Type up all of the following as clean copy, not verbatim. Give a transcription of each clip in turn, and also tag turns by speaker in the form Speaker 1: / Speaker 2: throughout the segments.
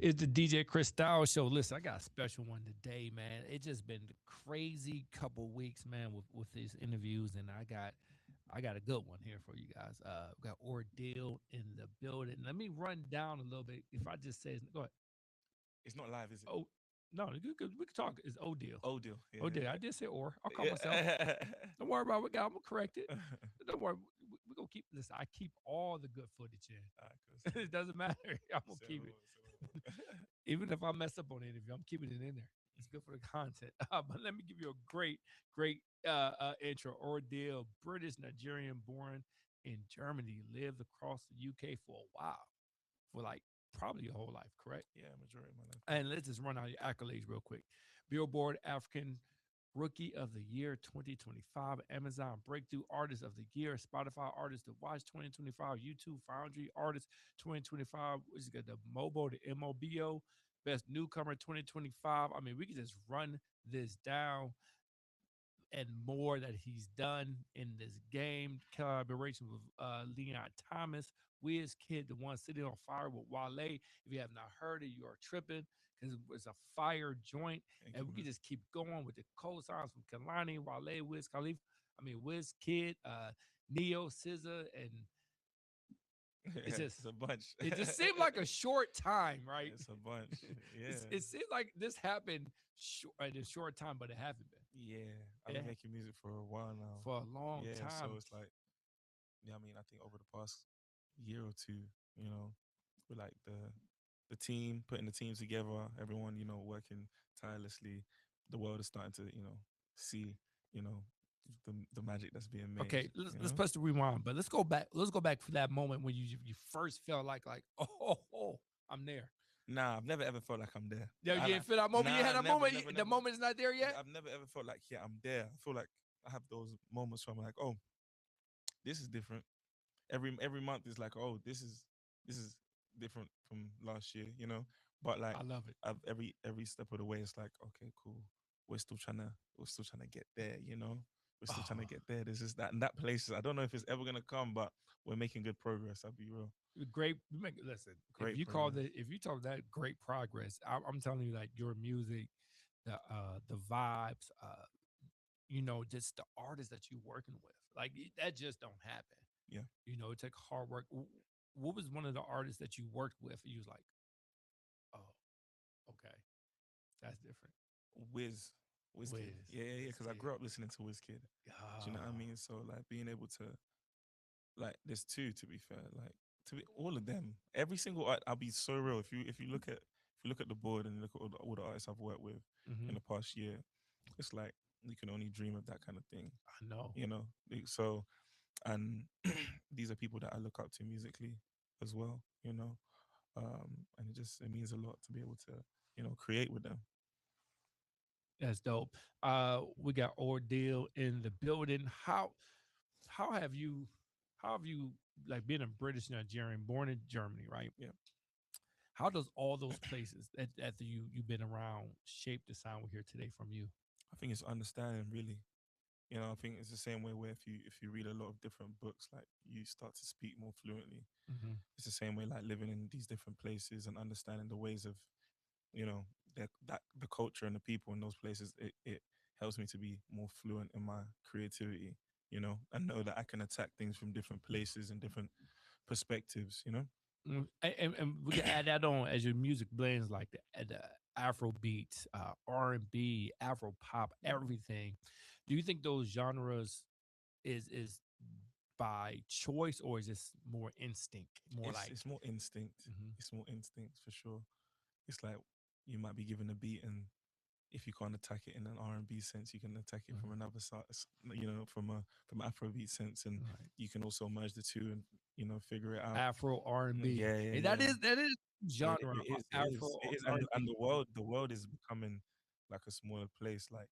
Speaker 1: It's the DJ Kristyles show. Listen, I got a special one today, man. It's just been a crazy couple weeks, man, with these interviews, and I got a good one here for you guys. We got Ordeal in the building. Let me run down a little bit. If I just say, go ahead.
Speaker 2: It's not live, is it?
Speaker 1: Oh, no, we can talk. It's Odeal.
Speaker 2: Odeal. Yeah,
Speaker 1: Odeal. I
Speaker 2: yeah.
Speaker 1: did say or. I'll call myself.
Speaker 2: Yeah.
Speaker 1: Don't worry about what, guy. I'm gonna correct it. Don't worry. We're gonna keep this. I keep all the good footage
Speaker 2: Alright,
Speaker 1: in.
Speaker 2: cool.
Speaker 1: It doesn't matter. I'm gonna
Speaker 2: Say
Speaker 1: keep
Speaker 2: hello,
Speaker 1: it.
Speaker 2: say hello.
Speaker 1: Even if I mess up on the interview, I'm keeping it in there. It's good for the content. But let me give you a great intro. Ordeal, British Nigerian, born in Germany, lived across the UK for a while, for like probably your whole life, correct?
Speaker 2: Yeah, majority of my life.
Speaker 1: And let's just run out your accolades real quick. Billboard African Rookie of the Year 2025, Amazon Breakthrough Artist of the Year, Spotify Artist to Watch 2025, YouTube Foundry Artist 2025, which is got the MOBO, the MOBO, Best Newcomer 2025. I mean, we can just run this down and more that he's done in this game. Collaboration with Leon Thomas, Wiz Kid, the one sitting on fire with Wale. If you have not heard it, you are tripping because it was a fire joint.
Speaker 2: Thank
Speaker 1: And
Speaker 2: you,
Speaker 1: we
Speaker 2: man.
Speaker 1: can just keep going with the co-signs from Kalani, Wale, Wiz Khalifa. I mean, Wiz Kid, Neo, SZA, and it's just
Speaker 2: It's a bunch.
Speaker 1: it just seemed like a short time, right?
Speaker 2: It's a bunch. Yeah.
Speaker 1: It seemed like this happened in a short time, but it haven't
Speaker 2: Yeah. I've
Speaker 1: been.
Speaker 2: been making music for a while now.
Speaker 1: For a long
Speaker 2: Yeah.
Speaker 1: time.
Speaker 2: So it's like, yeah, I mean, I think over the past year or two, you know, with like the team, putting the team together, everyone, working tirelessly, the world is starting to, see, you know, the magic that's being made,
Speaker 1: Okay, let's press the rewind, but let's go back. Let's go back for that moment when you first felt like I'm there.
Speaker 2: Nah, I've never ever felt like I'm there.
Speaker 1: Yeah, you
Speaker 2: I like,
Speaker 1: didn't feel that moment. You
Speaker 2: nah,
Speaker 1: had that
Speaker 2: never,
Speaker 1: moment.
Speaker 2: never,
Speaker 1: The
Speaker 2: never.
Speaker 1: moment's not there yet.
Speaker 2: I've never ever felt like, yeah, I'm there. I feel like I have those moments where I'm like, oh, this is different. Every month is like, oh, this is different from last year, But like,
Speaker 1: I love it.
Speaker 2: every step of the way, it's like, okay, cool. We're still trying to get there, We're still trying to
Speaker 1: Oh,
Speaker 2: get there. There's just that and that place. I don't know if it's ever gonna come, but we're making good progress. I'll be real.
Speaker 1: great. Listen,
Speaker 2: Great progress.
Speaker 1: if you talk that great progress, I'm telling you, like your music, the vibes, just the artists that you're working with, like that just don't happen.
Speaker 2: Yeah.
Speaker 1: It take hard work. What was one of the artists that you worked with? You was like, oh, okay, that's different.
Speaker 2: Wiz, Wizkid.
Speaker 1: Wiz,
Speaker 2: Yeah, yeah, yeah.
Speaker 1: Wiz
Speaker 2: Because I
Speaker 1: Kid.
Speaker 2: grew up listening to Wizkid. Do you know what I
Speaker 1: Ah,
Speaker 2: mean? So like being able to like there's two to be fair. Like to be all of them. Every single I'll be so real. If you look at the board and you look at all the artists I've worked with in
Speaker 1: hmm,
Speaker 2: the past year, it's like you can only dream of that kind of thing.
Speaker 1: I know.
Speaker 2: So and these are people that I look up to musically as well. And it means a lot to be able to, create with them.
Speaker 1: That's dope. We got Ordeal in the building. How have you how have you like being a British Nigerian born in Germany, right?
Speaker 2: Yeah.
Speaker 1: How does all those places that you've been around shape the sound we hear today from you?
Speaker 2: I think it's understanding really. I think it's the same way where if you read a lot of different books, like you start to speak more fluently.
Speaker 1: Hmm.
Speaker 2: It's the same way like living in these different places and understanding the ways of, the culture and the people in those places. It helps me to be more fluent in my creativity, and know that I can attack things from different places and different perspectives.
Speaker 1: And we can add that on as your music blends like the Afro beats, R&B, Afro pop,
Speaker 2: Yeah.
Speaker 1: everything. Do you think those genres is by choice or is this more instinct? More
Speaker 2: It's
Speaker 1: like,
Speaker 2: it's more instinct.
Speaker 1: mhm.
Speaker 2: It's more instinct for sure. It's like you might be given a beat, and if you can't attack it in an R&B sense, you can attack it from
Speaker 1: Mhm.
Speaker 2: another side, from Afrobeat sense, and
Speaker 1: Right.
Speaker 2: you can also merge the two and figure it out.
Speaker 1: Afro R&B.
Speaker 2: Yeah, yeah,
Speaker 1: And
Speaker 2: yeah.
Speaker 1: that is
Speaker 2: It,
Speaker 1: genre,
Speaker 2: it is, it is,
Speaker 1: Afro
Speaker 2: it is, and
Speaker 1: R&B.
Speaker 2: the world is becoming like a smaller place. Like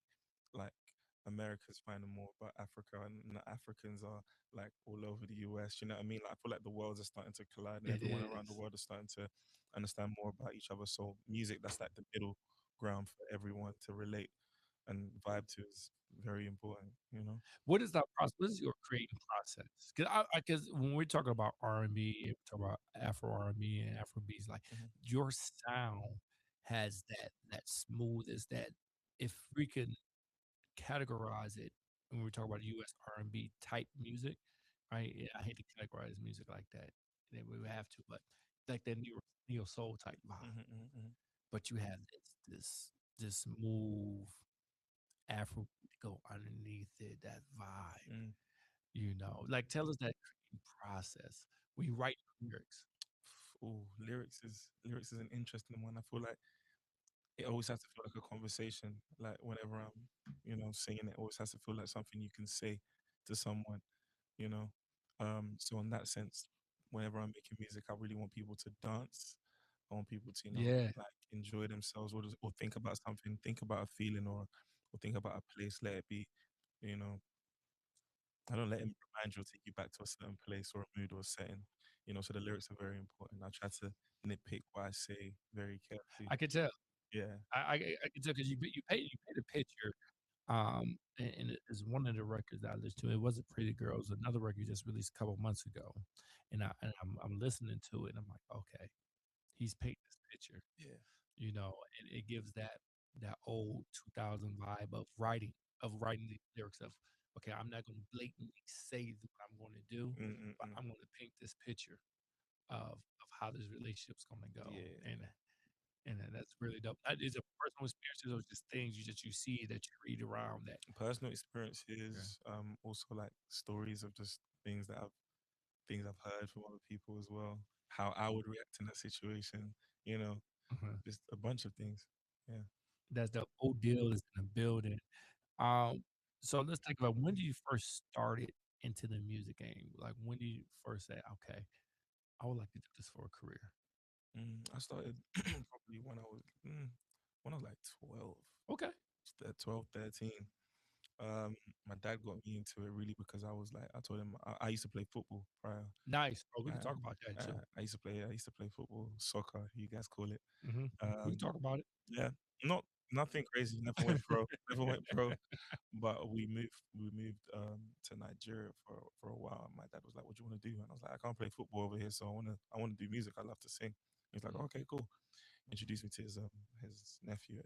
Speaker 2: America's finding more about Africa, and the Africans are like all over the US. You know what I mean? Like I feel like the worlds are starting to collide, and
Speaker 1: It
Speaker 2: everyone around the
Speaker 1: is.
Speaker 2: world is starting to understand more about each other. So music, that's like the middle ground for everyone to relate. and vibe to is very important, you know.
Speaker 1: What is that process? What is your creating process? Because when we're talking about R&B, we talk about Afro R&B and Afro beats, like
Speaker 2: Hmm.
Speaker 1: your sound has that smooth is that if we can categorize it when we talk about US R&B type music, right? I hate to categorize music like that. And we would have to, but like that neo soul type vibe.
Speaker 2: Hmm. Hmm.
Speaker 1: But you have this smooth Afro beat to go underneath it, that vibe.
Speaker 2: Mm.
Speaker 1: Like tell us that creating process. We write lyrics.
Speaker 2: Oh, lyrics is an interesting one. I feel like it always has to feel like a conversation. Like whenever I'm, singing, it always has to feel like something you can say to someone, you know. So in that sense, whenever I'm making music, I really want people to dance. I want people to,
Speaker 1: Yeah.
Speaker 2: like enjoy themselves, or think about something, think about a feeling, or think about a place. Let it be, you know. I don't let him remind you or take you back to a certain place or a mood or a setting. So the lyrics are very important. I try to nitpick what I say very carefully.
Speaker 1: I could tell.
Speaker 2: Yeah.
Speaker 1: I could tell because you paint a picture. And it's one of the records that I listened to. It wasn't Pretty Girls, another record just released a couple months ago, and I'm listening to it, and I'm like, okay, he's painting this picture,
Speaker 2: Yeah.
Speaker 1: and it gives that old 2000 vibe of writing the lyrics of, okay, I'm not going to blatantly say what I'm going to do, but
Speaker 2: Mm-mm-mm.
Speaker 1: I'm going to paint this picture of how this relationship's going to go,
Speaker 2: Yeah.
Speaker 1: and that's really dope. That is a personal experiences or just things you see that you read around that.
Speaker 2: Personal
Speaker 1: Yeah.
Speaker 2: experiences, also like stories of just things I've heard from other people as well. How I would react in that situation, you know,
Speaker 1: Uh-huh.
Speaker 2: just a bunch of things. Yeah.
Speaker 1: That's the Odeal is in the building. Um, so let's think about when did you first started into the music game? Like when did you first say, okay, I would like to do this for a career?
Speaker 2: I started probably when I was like 12,
Speaker 1: Okay,
Speaker 2: 12, 13. My dad got me into it really because I told him I used to play football prior.
Speaker 1: nice, bro. We can
Speaker 2: Uh,
Speaker 1: talk about that too.
Speaker 2: I used to play football, soccer, you guys call it.
Speaker 1: We can
Speaker 2: Um,
Speaker 1: talk about it.
Speaker 2: yeah, not nothing crazy. Never went pro. Never went pro. But we moved to Nigeria for a while. And my dad was like, "What do you want to do?" And I was like, "I can't play football over here, so I wanna do music. I love to sing." He's like,
Speaker 1: Mhm,
Speaker 2: "Okay, cool." Introduced me to his nephew,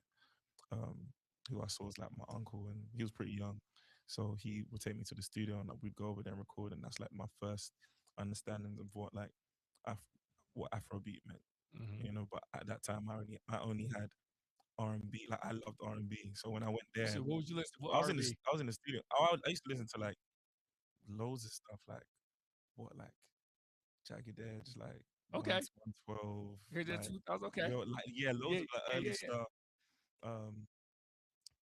Speaker 2: um, who I saw as like my uncle, and he was pretty young. So he would take me to the studio, and we'd go over there and record. And that's like my first understanding of Af- what Afrobeat meant,
Speaker 1: mhm.
Speaker 2: But at that time, I only had R&B. Like I loved R&B. So when I went there,
Speaker 1: So what would you listen to? What
Speaker 2: I was in the
Speaker 1: R&B?
Speaker 2: I was in the studio. I used to listen to like loads of stuff, like Jagged Edge, like
Speaker 1: Okay,
Speaker 2: 112,
Speaker 1: here's that
Speaker 2: like
Speaker 1: 2000. Okay,
Speaker 2: like yeah, loads
Speaker 1: yeah,
Speaker 2: of like
Speaker 1: yeah,
Speaker 2: early
Speaker 1: yeah, yeah.
Speaker 2: stuff. Um,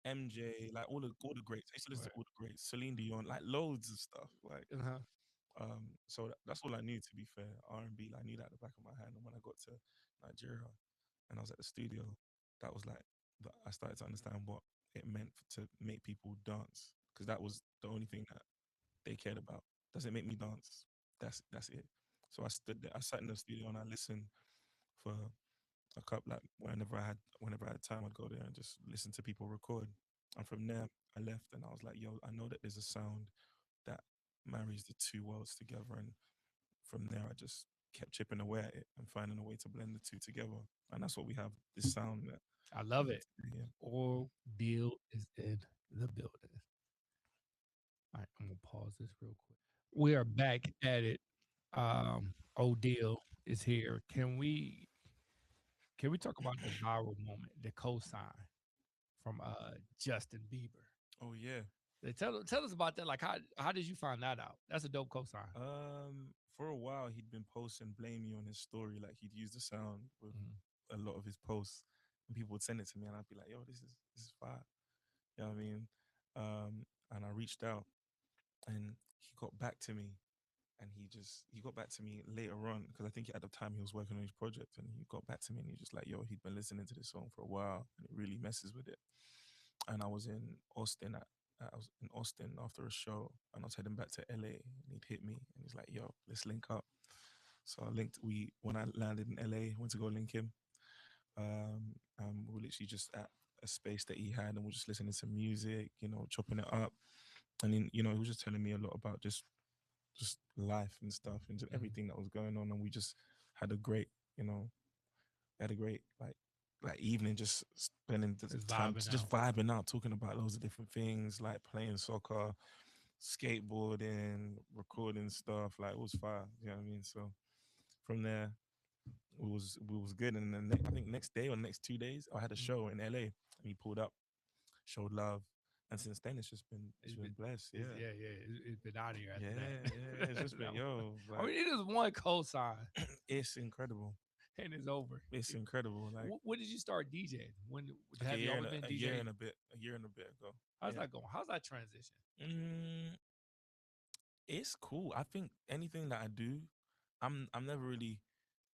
Speaker 2: MJ, like all the greats. I used to listen to
Speaker 1: Right.
Speaker 2: all the greats. Celine Dion, like loads of stuff. Like
Speaker 1: Uh-huh.
Speaker 2: so that's all I knew, to be fair. R&B, like, I knew that at the back of my hand. And when I got to Nigeria and I was at the studio, that was like I started to understand what it meant to make people dance, because that was the only thing that they cared about. Does it make me dance? That's it. So I stood there, I sat in the studio and I listened for a couple, like whenever I had time, I'd go there and just listen to people record. And from there, I left and I was like, yo, I know that there's a sound that marries the two worlds together. And from there, I just kept chipping away at it and finding a way to blend the two together. And that's what we have, this sound that
Speaker 1: I
Speaker 2: we
Speaker 1: love
Speaker 2: have
Speaker 1: it.
Speaker 2: today. Yeah.
Speaker 1: Oral Deal is in the building. All right, I'm gonna pause this real quick. We are back at it. Odeal is here. Can we talk about the viral moment, the cosign from Justin Bieber?
Speaker 2: Oh yeah.
Speaker 1: Tell us about that. Like how did you find that out? That's a dope cosign.
Speaker 2: For a while he'd been posting "Blame Me" on his story. Like he'd use the sound with
Speaker 1: Mhm.
Speaker 2: a lot of his posts, and people would send it to me, and I'd be like, "Yo, this is fire." You know what I mean? And I reached out, and he got back to me, and he got back to me later on, because I think at the time he was working on his project, and he got back to me, and he was just like, "Yo, he'd been listening to this song for a while, and it really messes with it." And I was in Austin after a show, and I was heading back to LA, and he'd hit me, and he's like, "Yo, let's link up." So I linked. When I landed in LA, went to go link him. We were literally just at a space that he had, and we're just listening to music, you know, chopping it up. And then, you know, he was just telling me a lot about just life and stuff and just
Speaker 1: Mhm.
Speaker 2: everything that was going on. And we just had a great, you know, had a great like evening, just spending the
Speaker 1: Just
Speaker 2: time
Speaker 1: vibing
Speaker 2: just
Speaker 1: out.
Speaker 2: vibing out, talking about loads of different things, like playing soccer, skateboarding, recording stuff. Like it was fire. You know what I mean? So from there, it was good. And then I think next day or next 2 days, I had a
Speaker 1: Mhm.
Speaker 2: show in LA, and he pulled up, showed love, and since then it's
Speaker 1: It's
Speaker 2: been
Speaker 1: been,
Speaker 2: blessed.
Speaker 1: it's,
Speaker 2: Yeah,
Speaker 1: yeah, yeah. It's been out of here
Speaker 2: yeah,
Speaker 1: after
Speaker 2: yeah. It's
Speaker 1: that.
Speaker 2: just been
Speaker 1: I
Speaker 2: like
Speaker 1: mean, it is one cosign,
Speaker 2: it's incredible.
Speaker 1: and it's over.
Speaker 2: It's incredible. Like
Speaker 1: When did you start DJing? When
Speaker 2: like
Speaker 1: have you always been
Speaker 2: a year
Speaker 1: DJing?
Speaker 2: and a bit, a year and a bit ago.
Speaker 1: How's
Speaker 2: Yeah.
Speaker 1: that going? How's that transition?
Speaker 2: Mm, it's cool. I think anything that I do, I'm never really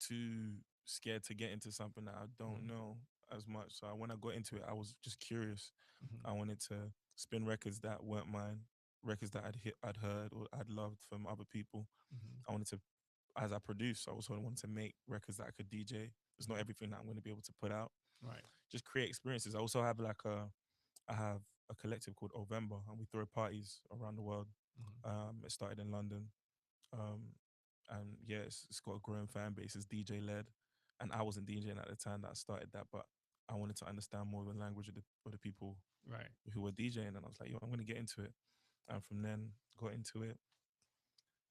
Speaker 2: too scared to get into something that I don't
Speaker 1: Mhm.
Speaker 2: know as much. So when I got into it, I was just curious.
Speaker 1: Mhm.
Speaker 2: I wanted to spin records that weren't mine, records that I'd heard or I'd loved from other people.
Speaker 1: Mhm.
Speaker 2: I wanted to, as I produce, I also wanted to make records that I could DJ. It's not
Speaker 1: Mhm.
Speaker 2: everything that I'm going to be able to put out.
Speaker 1: Right.
Speaker 2: Just create experiences. I also have I have a collective called Ovember, and we throw parties around the world.
Speaker 1: Mhm.
Speaker 2: It started in London, um, and yeah, it's got a growing fan base. It's DJ led, and I wasn't DJing at the time that I started that, but I wanted to understand more of the language of the people
Speaker 1: Right.
Speaker 2: who were DJing, and I was like, yo, I'm gonna get into it, and from then got into it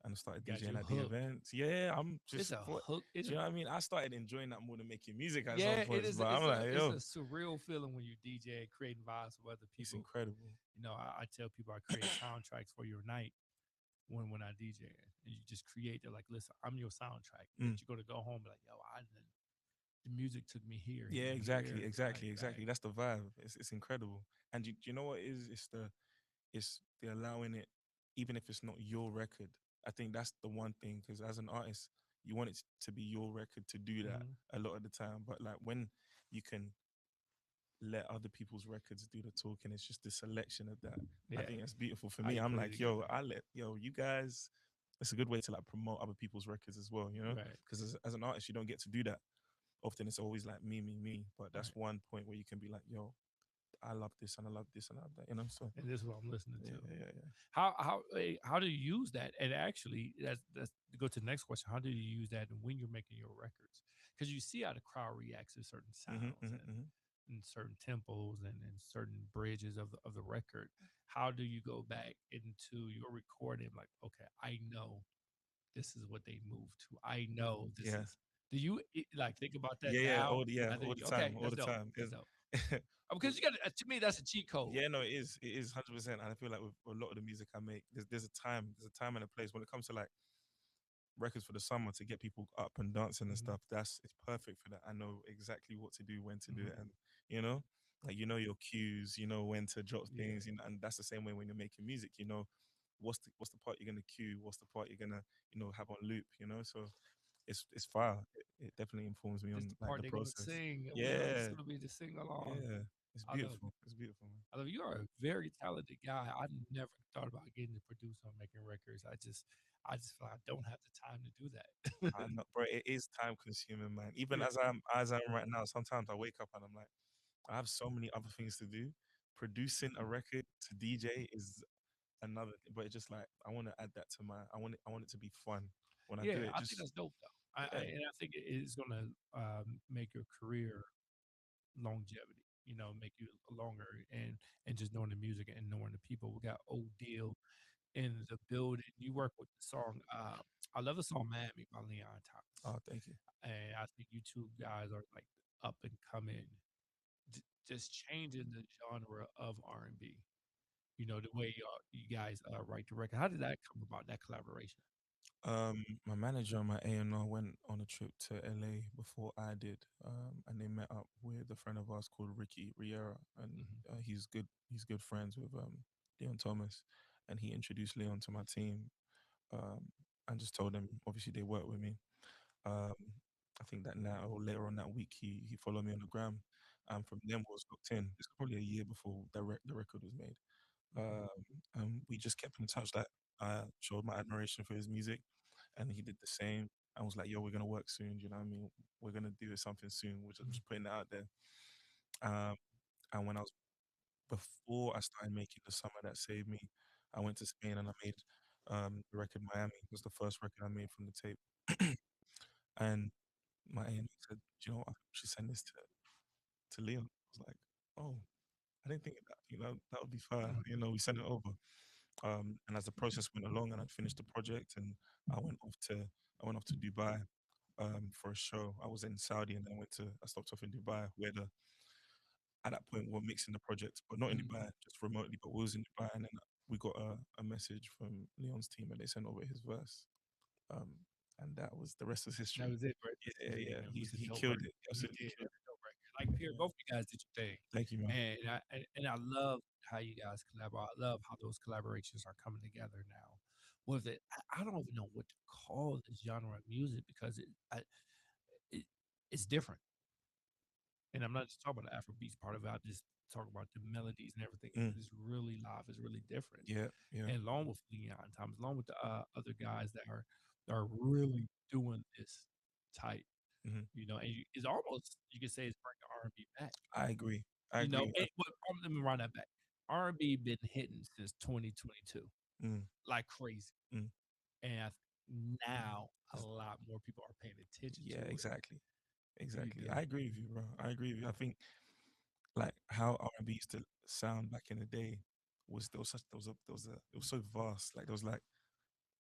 Speaker 2: and I started
Speaker 1: Got you
Speaker 2: DJing at the
Speaker 1: hooked.
Speaker 2: events. Yeah, I'm
Speaker 1: It's
Speaker 2: just
Speaker 1: a
Speaker 2: what.
Speaker 1: hook. It's
Speaker 2: Do
Speaker 1: a
Speaker 2: you know what I mean? I started enjoying that more than making music at some
Speaker 1: yeah. It
Speaker 2: points,
Speaker 1: is.
Speaker 2: but I'm like,
Speaker 1: It's a
Speaker 2: yo,
Speaker 1: surreal feeling when you DJ creating vibes with other
Speaker 2: it's
Speaker 1: people.
Speaker 2: incredible.
Speaker 1: You know, I tell people I create soundtracks for your night when I DJ, and you just create. They're like, listen, I'm your soundtrack,
Speaker 2: Mm.
Speaker 1: but you're gonna go home and be like, yo, the music took me here,
Speaker 2: Yeah,
Speaker 1: here,
Speaker 2: exactly,
Speaker 1: here. Like,
Speaker 2: exactly, exactly. That's the vibe. It's incredible. And do you know what it is? It's the allowing it, even if it's not your record. I think that's the one thing because as an artist, you want it to be your record to do that
Speaker 1: mhm.
Speaker 2: a lot of the time. But like when you can let other people's records do the talking, it's just the selection of that. I
Speaker 1: Yeah,
Speaker 2: think that's beautiful for
Speaker 1: how
Speaker 2: me.
Speaker 1: you
Speaker 2: I'm
Speaker 1: put it
Speaker 2: like, yo,
Speaker 1: together.
Speaker 2: you guys. It's a good way to like promote other people's records as well, you know?
Speaker 1: Right,
Speaker 2: Because as an artist, you don't get to do that. Often it's always like me, me, me. But that's
Speaker 1: right.
Speaker 2: one point where you can be like, yo, I love this and I love this and I love that, you know? So
Speaker 1: And this is what I'm listening
Speaker 2: yeah,
Speaker 1: to.
Speaker 2: yeah, yeah.
Speaker 1: How do you use that? And actually, that's to go to the next question. How do you use that when you're making your records? Because you see how the crowd reacts to certain
Speaker 2: Mm-hmm,
Speaker 1: sounds
Speaker 2: mm-hmm, mm-hmm.
Speaker 1: and certain tempos and certain bridges of the record. How do you go back into your recording? Like, okay, I know this is what they move to. I know this
Speaker 2: Yeah.
Speaker 1: is. Do you like think about that now?
Speaker 2: Yeah,
Speaker 1: I
Speaker 2: all
Speaker 1: think
Speaker 2: the
Speaker 1: okay,
Speaker 2: time, all
Speaker 1: that's
Speaker 2: the
Speaker 1: dope.
Speaker 2: time.
Speaker 1: That's
Speaker 2: Because
Speaker 1: dope. Because you got to me that's a cheat code.
Speaker 2: yeah, no, it is 100%. And I feel like with a lot of the music I make, there's a time and a place when it comes to like records for the summer to get people up and dancing and
Speaker 1: Hmm.
Speaker 2: stuff. It's perfect for that. I know exactly what to do, when to do
Speaker 1: Hmm.
Speaker 2: it, and you know, like you know your cues, you know when to drop
Speaker 1: Yeah,
Speaker 2: things, you know, and that's the same way when you're making music. You know, what's the part you're gonna cue, what's the part you're gonna have on loop. You know, so it's fire. It definitely informs me
Speaker 1: this
Speaker 2: on
Speaker 1: the
Speaker 2: like
Speaker 1: part
Speaker 2: the
Speaker 1: they're gonna
Speaker 2: process.
Speaker 1: sing. This
Speaker 2: Yeah,
Speaker 1: is gonna be the sing along.
Speaker 2: yeah, it's
Speaker 1: I love
Speaker 2: beautiful.
Speaker 1: it.
Speaker 2: It's beautiful, man.
Speaker 1: I love it. You are a very talented guy. I never thought about getting to produce or making records. I just feel like I don't have the time to do that.
Speaker 2: I know, bro. It is time consuming, man. Even
Speaker 1: Yeah.
Speaker 2: as I'm right now, sometimes I wake up and I'm like, I have so many other things to do. Producing a
Speaker 1: Mhm.
Speaker 2: record to DJ is another, but it's just like I want to add that to my. I want it to be fun when I do
Speaker 1: Yeah,
Speaker 2: it.
Speaker 1: I think
Speaker 2: Just
Speaker 1: that's dope though.
Speaker 2: yeah,
Speaker 1: And I think it is gonna make your career longevity. You know, make you longer and just knowing the music and knowing the people. We got Odeal in the building. You work with the song. I love the song "Miami" by Leon Thomas,
Speaker 2: oh, thank you.
Speaker 1: and I think you two guys are like up and coming, just changing the genre of R&B. You know, the way you guys write the record. How did that come about? That collaboration.
Speaker 2: My manager and my A&R went on a trip to LA before I did, and they met up with a friend of ours called Ricky Riera, and
Speaker 1: Hmm.
Speaker 2: he's good friends with Leon Thomas, and he introduced Leon to my team, um, and just told him obviously they work with me. Um, I think that now or later on that week he followed me on the gram, and from then we was hooked in. It's probably a year before the record was made.
Speaker 1: Hmm.
Speaker 2: And we just kept in touch. That I showed my admiration for his music, and he did the same. I was like, "Yo, we're gonna work soon." Do you know what I mean? We're gonna do something soon. I'm
Speaker 1: Hmm.
Speaker 2: just putting that out there. Um, And when I was before I started making The Summer That Saved Me, I went to Spain and I made the record Miami. It was the first record I made from the tape. And my A&E said, "Do you know what? I should send this to Leon." I was like, "Oh, I didn't think of that. That would be fire."
Speaker 1: Mhm.
Speaker 2: We sent it over. And as the process went along and I'd finished the project and I went off to I went off to Dubai for a show. I was in Saudi and then I stopped off in Dubai where the at that point we were mixing the projects, but not in
Speaker 1: Mhm.
Speaker 2: Dubai, just remotely, but we was in Dubai and then we got a message from Leon's team and they sent over his verse. Um, and that was the rest is
Speaker 1: That
Speaker 2: history.
Speaker 1: was it, right?
Speaker 2: Yeah, yeah, yeah.
Speaker 1: It
Speaker 2: He
Speaker 1: was a
Speaker 2: he
Speaker 1: dope
Speaker 2: killed
Speaker 1: record.
Speaker 2: it. He
Speaker 1: He
Speaker 2: absolutely
Speaker 1: did. It
Speaker 2: killed
Speaker 1: was a dope record. Like,
Speaker 2: it.
Speaker 1: Pierre,
Speaker 2: Yeah.
Speaker 1: both of you guys did your thing,
Speaker 2: Thank you, man.
Speaker 1: man. And I love how you guys collaborate. I love how those collaborations are coming together now. With it, I don't even know what to call this genre of music because it it's different. And I'm not just talking about the Afrobeats part of it. I just talk about the melodies and everything.
Speaker 2: Mm,
Speaker 1: It's really live. It's really different.
Speaker 2: yeah, yeah.
Speaker 1: And along with Leon Thomas, along with the other guys that are really doing this type,
Speaker 2: Hmm.
Speaker 1: and it's almost you could say it's bringing R&B back.
Speaker 2: I agree. I
Speaker 1: You know,
Speaker 2: agree.
Speaker 1: let me run that back. R&B been hitting since 2022
Speaker 2: Mm,
Speaker 1: like crazy,
Speaker 2: mm.
Speaker 1: and now a lot more people are paying attention
Speaker 2: Yeah,
Speaker 1: to it.
Speaker 2: exactly.
Speaker 1: You
Speaker 2: Exactly.
Speaker 1: know,
Speaker 2: I agree with you, bro. I agree with you. I think like how R&B used to sound back in the day was there was such there was a it was so vast. Like there was like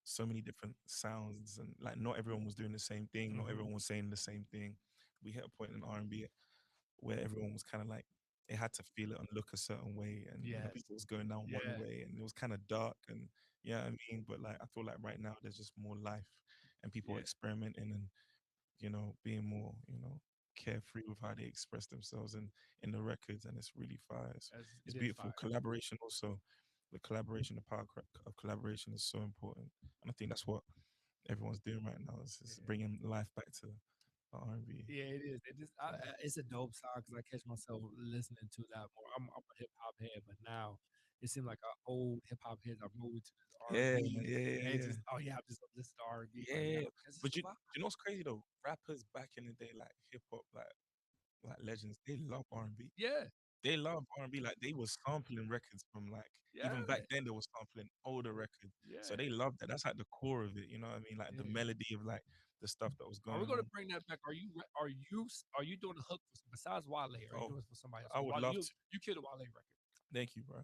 Speaker 2: so many different sounds and like not everyone was doing the same thing. Not
Speaker 1: hmm
Speaker 2: everyone was saying the same thing. We hit a point in R&B where everyone was kind of like they had to feel it and look a certain way, and
Speaker 1: yes,
Speaker 2: people was going down one
Speaker 1: yeah,
Speaker 2: way, and it was kind of dark, and yeah, I mean, but like I feel like right now there's just more life, and people are
Speaker 1: yeah.
Speaker 2: experimenting and being more carefree with how they express themselves in the records, and it's really fire. It's
Speaker 1: It is fire.
Speaker 2: beautiful. Collaboration also, the collaboration, the power of collaboration is so important, and I think that's what everyone's doing right now is
Speaker 1: Yeah.
Speaker 2: bringing life back to the R&B.
Speaker 1: Yeah, it is. It's a dope song because I catch myself listening to that more. I'm a hip hop head, but now it seems like an old hip hop head are moving to this R and
Speaker 2: Yeah,
Speaker 1: B,
Speaker 2: yeah,
Speaker 1: and
Speaker 2: yeah,
Speaker 1: it's
Speaker 2: yeah.
Speaker 1: just oh yeah, I'm just listening to R and B right
Speaker 2: Yeah,
Speaker 1: now because it's
Speaker 2: but
Speaker 1: a vibe.
Speaker 2: you know what's crazy though? Rappers back in the day, like hip hop, like legends, they love R&B.
Speaker 1: Yeah,
Speaker 2: They love R&B. Like they were sampling records from like even back
Speaker 1: yeah,
Speaker 2: then they were sampling older records. So
Speaker 1: yeah,
Speaker 2: they love that. That's like the core of it. You know what I mean? Like the
Speaker 1: yeah.
Speaker 2: melody of like the stuff that was
Speaker 1: Are we
Speaker 2: going
Speaker 1: gonna
Speaker 2: on.
Speaker 1: bring that back? Are you doing a hook besides Wale? Are you
Speaker 2: Oh,
Speaker 1: doing it for somebody else?
Speaker 2: I
Speaker 1: 'Cause
Speaker 2: would
Speaker 1: Wale,
Speaker 2: love to.
Speaker 1: you killed a Wale record,
Speaker 2: Thank you, bro.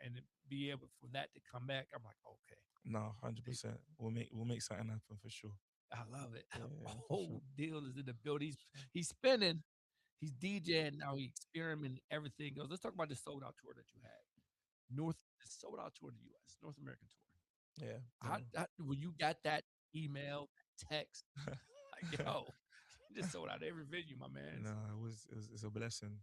Speaker 1: and be able for that to come back. I'm like, okay,
Speaker 2: No, hundred
Speaker 1: they,
Speaker 2: percent. We'll make something happen for sure.
Speaker 1: I love it.
Speaker 2: Yeah, yeah, for
Speaker 1: Oh,
Speaker 2: sure.
Speaker 1: deal is in the building.
Speaker 2: For sure.
Speaker 1: He's spinning. He's DJing now. He experimenting. Everything goes. Let's talk about the sold out tour that you had. The sold out tour in the U.S. North American tour.
Speaker 2: Yeah,
Speaker 1: How,
Speaker 2: yeah.
Speaker 1: how when you got that email, that text, like yo, you just sold out every venue, my man.
Speaker 2: No, it's a blessing.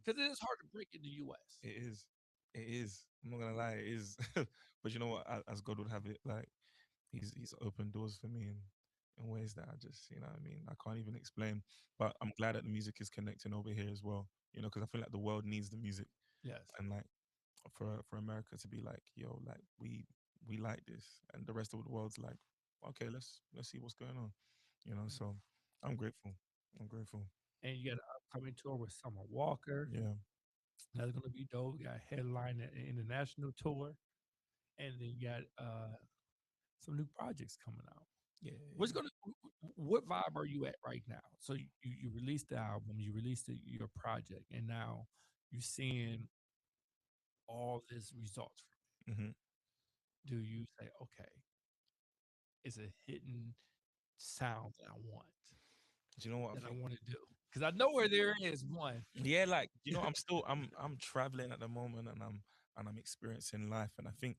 Speaker 1: Because it is hard to break in the U.S.
Speaker 2: It is. It is. I'm not gonna lie, it is. But you know what? As God would have it, like he's opened doors for me in ways that I just, what I mean, I can't even explain. But I'm glad that the music is connecting over here as well. Because I feel like the world needs the music,
Speaker 1: Yes.
Speaker 2: and like for America to be like, yo, like we like this, and the rest of the world's like, okay, let's see what's going on. So I'm grateful. I'm grateful.
Speaker 1: And you got an upcoming tour with Summer Walker.
Speaker 2: Yeah.
Speaker 1: That's gonna be dope. You got a headline an international tour, and then you got some new projects coming out.
Speaker 2: Yeah.
Speaker 1: What's gonna what vibe are you at right now? So you released the album, you released your project, and now you're seeing all this results from
Speaker 2: Yeah. Hmm.
Speaker 1: it. Do you say, okay, it's a hidden sound
Speaker 2: Do you know what I
Speaker 1: that I
Speaker 2: think?
Speaker 1: want to do? Because I know where there is one.
Speaker 2: Yeah, like I'm traveling at the moment, and I'm experiencing life, and I think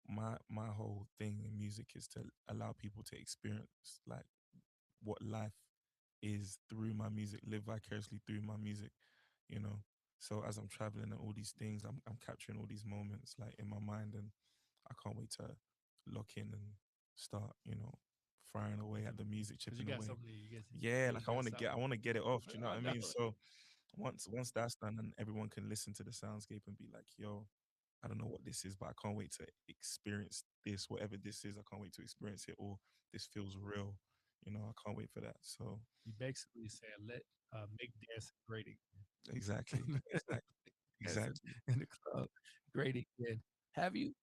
Speaker 2: my whole thing in music is to allow people to experience like what life is through my music, live vicariously through my music, you know. So as I'm traveling and all these things, I'm capturing all these moments like in my mind, and I can't wait to lock in and start, firing away at the music,
Speaker 1: Because you
Speaker 2: chipping
Speaker 1: got
Speaker 2: away.
Speaker 1: something,
Speaker 2: Yeah,
Speaker 1: you
Speaker 2: like
Speaker 1: got something.
Speaker 2: I want to get it off. Do you know
Speaker 1: I
Speaker 2: what I
Speaker 1: know
Speaker 2: mean?
Speaker 1: it.
Speaker 2: So once that's done, and everyone can listen to the soundscape and be like, yo, I don't know what this is, but I can't wait to experience this, whatever this is. I can't wait to experience it, or this feels real. I can't wait for that. So
Speaker 1: You basically said, make dancing great again.
Speaker 2: Exactly. Exactly.
Speaker 1: dancing
Speaker 2: Exactly.
Speaker 1: in the club. Great again. Have you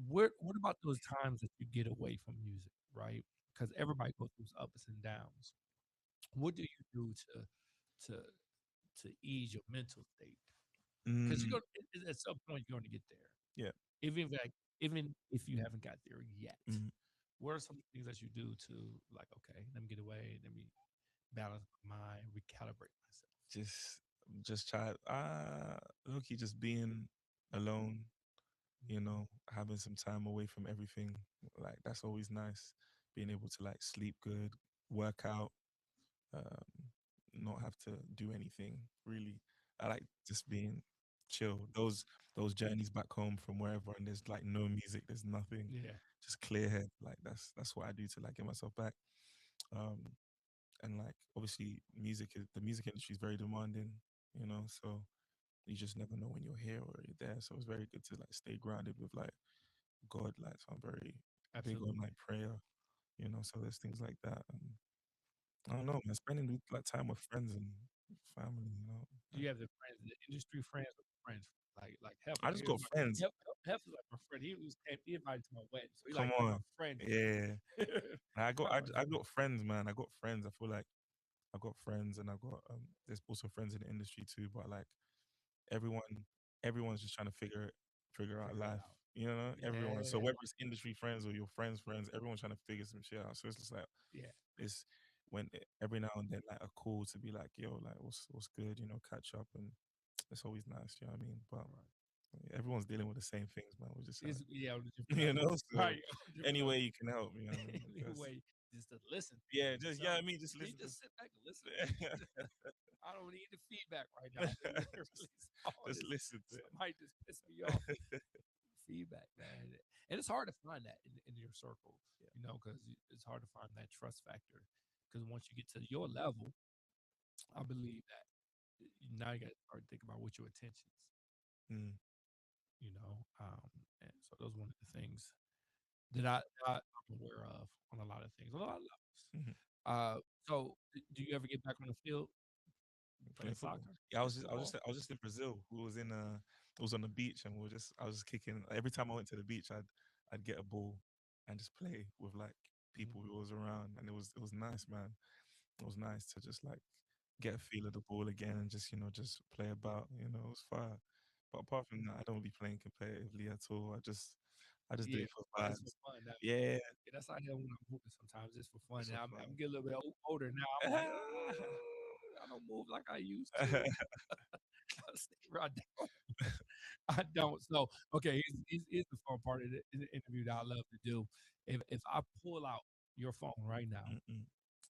Speaker 1: what about those times that you get away from music, right? Because everybody goes through ups and downs. What do you do to to ease your mental state? Because
Speaker 2: Mm,
Speaker 1: you're gonna at some point you're gonna get there.
Speaker 2: yeah.
Speaker 1: Even if you haven't got there yet.
Speaker 2: Mm,
Speaker 1: What are some things that you do to like, okay, let me get away, let me balance my mind, recalibrate myself?
Speaker 2: just just try look, just being alone, having some time away from everything. Like that's always nice. Being able to like sleep good, work out, um, not have to do anything really. I like just being chill. Those journeys back home from wherever, and there's like no music, there's nothing,
Speaker 1: Yeah,
Speaker 2: just clear head. Like that's what I do to like get myself back. Um, and like obviously, the music industry is very demanding, so you just never know when you're here or you're there. So it's very good to like stay grounded with like God. Like so I'm very big on
Speaker 1: absolutely.
Speaker 2: like prayer, So there's things like that. I don't know, man. Spending like time with friends and family,
Speaker 1: Do you have the friends, the industry friends, or friends like Hef?
Speaker 2: I just got friends.
Speaker 1: Hef is like my friend. He invited to my wedding, so
Speaker 2: Come
Speaker 1: he my
Speaker 2: on,
Speaker 1: friend.
Speaker 2: yeah. I got
Speaker 1: Not
Speaker 2: I,
Speaker 1: my
Speaker 2: I
Speaker 1: friend.
Speaker 2: got friends, man. I got friends. I feel like I got friends, and I got there's also friends in the industry too. But like everyone, everyone's just trying to figure out
Speaker 1: Figure it
Speaker 2: life.
Speaker 1: out.
Speaker 2: Everyone. So
Speaker 1: Yeah,
Speaker 2: whether it's industry friends or your friends, everyone's trying to figure some shit out. So it's just like
Speaker 1: yeah.
Speaker 2: it's every now and then like a call to be like, yo, like what's good, catch up, and it's always nice. You know what I mean? But
Speaker 1: Right.
Speaker 2: yeah, everyone's dealing with the same things, man. We're just
Speaker 1: It's, yeah, on a different
Speaker 2: you
Speaker 1: level.
Speaker 2: know. So
Speaker 1: Right. On a different
Speaker 2: any way
Speaker 1: level.
Speaker 2: you can help, you know what I mean? Because
Speaker 1: Anyway, just to listen to
Speaker 2: yeah,
Speaker 1: me.
Speaker 2: just
Speaker 1: So
Speaker 2: I mean, just
Speaker 1: me
Speaker 2: listen to.
Speaker 1: just sit back and listen to me. I don't need the feedback right now.
Speaker 2: just,
Speaker 1: Literally, all
Speaker 2: just
Speaker 1: this
Speaker 2: listen to
Speaker 1: somebody just pissed me off.
Speaker 2: it.
Speaker 1: Feedback, man, and it's hard to find that in your circle,
Speaker 2: Yeah.
Speaker 1: because it's hard to find that trust factor. Because once you get to your level, I believe that now you got to start thinking about what your intentions,
Speaker 2: Mm,
Speaker 1: and so those are one of the things that I'm aware of on a lot of things, a lot of levels.
Speaker 2: mhm.
Speaker 1: So do you ever get back on the field playing
Speaker 2: Playing football.
Speaker 1: soccer?
Speaker 2: Yeah,
Speaker 1: Play football?
Speaker 2: I was just in Brazil. We was in it was on the beach, and I was just kicking. Every time I went to the beach, I'd get a ball and just play with like
Speaker 1: Mhm.
Speaker 2: people who was around, and it was nice, man. It was nice to just like get a feel of the ball again and just just play about. It was fire. But apart from that, I don't be playing competitively at all. I just do
Speaker 1: Yeah,
Speaker 2: it for
Speaker 1: just for
Speaker 2: vibes.
Speaker 1: fun.
Speaker 2: Yeah,
Speaker 1: Yeah, that's how I am when I'm moving sometimes, just for fun.
Speaker 2: just
Speaker 1: And
Speaker 2: for
Speaker 1: I'm
Speaker 2: fun.
Speaker 1: getting a little bit older now. I'm like, I don't move like I used to. I don't. I don't. So, okay, here's the fun part of the interview that I love to do. If I pull out your phone right now
Speaker 2: Mm-mm,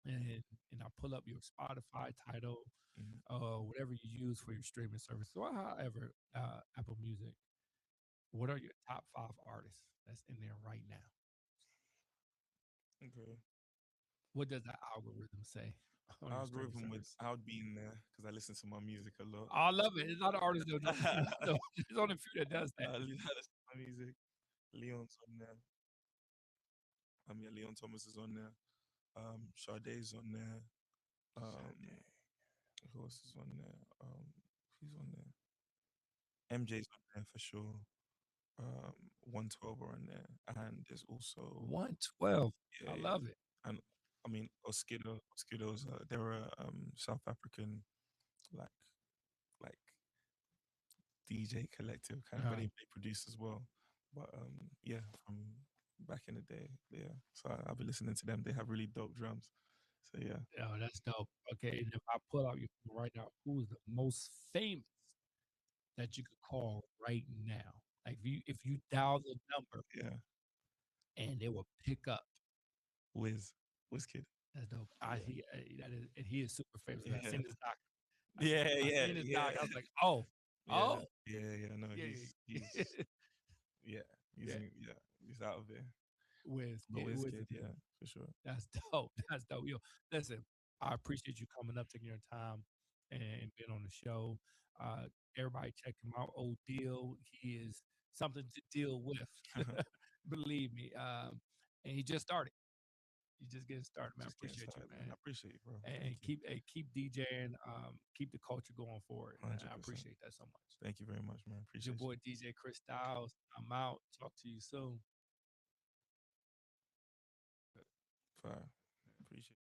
Speaker 1: and I pull up your Spotify title,
Speaker 2: mm.
Speaker 1: whatever you use for your streaming service, or however, Apple Music, what are your top 5 artists that's in there right now?
Speaker 2: Okay.
Speaker 1: What does that algorithm say on your streaming
Speaker 2: Algorithm would
Speaker 1: service?
Speaker 2: I would be in there because I listen to my music a lot.
Speaker 1: I love it. There's a lot of artists that don't. There's only a few that does that.
Speaker 2: I listen to my music. Leon's on there. Yeah, Leon Thomas is on there. Sade's on there. Um,
Speaker 1: Sade.
Speaker 2: who else is on there? Who's on there? MJ's on there for sure. 112 are on there, and there's also
Speaker 1: 112.
Speaker 2: yeah,
Speaker 1: I
Speaker 2: yeah.
Speaker 1: love it.
Speaker 2: And I mean Oskido's they're a South African like like DJ collective kind of, but
Speaker 1: Uh,
Speaker 2: they produce as well. But yeah, from back in the day, yeah. So I'll be listening to them. They have really dope drums. So yeah.
Speaker 1: oh, that's dope. Okay, and if I pull out your phone right now, who's the most famous that you could call right now? Like if you dial the number
Speaker 2: Yeah,
Speaker 1: and it will pick up.
Speaker 2: Wiz, Wizkid.
Speaker 1: That's dope.
Speaker 2: Yeah,
Speaker 1: That is, and he is super famous. I
Speaker 2: yeah,
Speaker 1: seen his doc.
Speaker 2: yeah,
Speaker 1: I
Speaker 2: yeah,
Speaker 1: seen his
Speaker 2: yeah,
Speaker 1: doc. I was like, oh,
Speaker 2: yeah,
Speaker 1: oh,
Speaker 2: yeah. No,
Speaker 1: yeah,
Speaker 2: he's yeah,
Speaker 1: yeah.
Speaker 2: he's out of there. But
Speaker 1: Wiz
Speaker 2: Wizkid, yeah, for sure.
Speaker 1: That's dope. That's dope. Yo, listen, I appreciate you coming up, taking your time, and being on the show. Uh, everybody, check him out. Odeal. He is something to deal with. Believe me. And he just started. You just getting started, man. I
Speaker 2: Just getting
Speaker 1: appreciate you,
Speaker 2: started, man. I
Speaker 1: man.
Speaker 2: appreciate you, bro.
Speaker 1: And
Speaker 2: Thank you.
Speaker 1: keep DJing, keep the culture going forward, man. I
Speaker 2: 100%.
Speaker 1: appreciate that so much.
Speaker 2: Thank you very much, man.
Speaker 1: It's your
Speaker 2: Appreciate you.
Speaker 1: boy DJ Kristyles. I'm out. Talk to you soon.
Speaker 2: Fire. Appreciate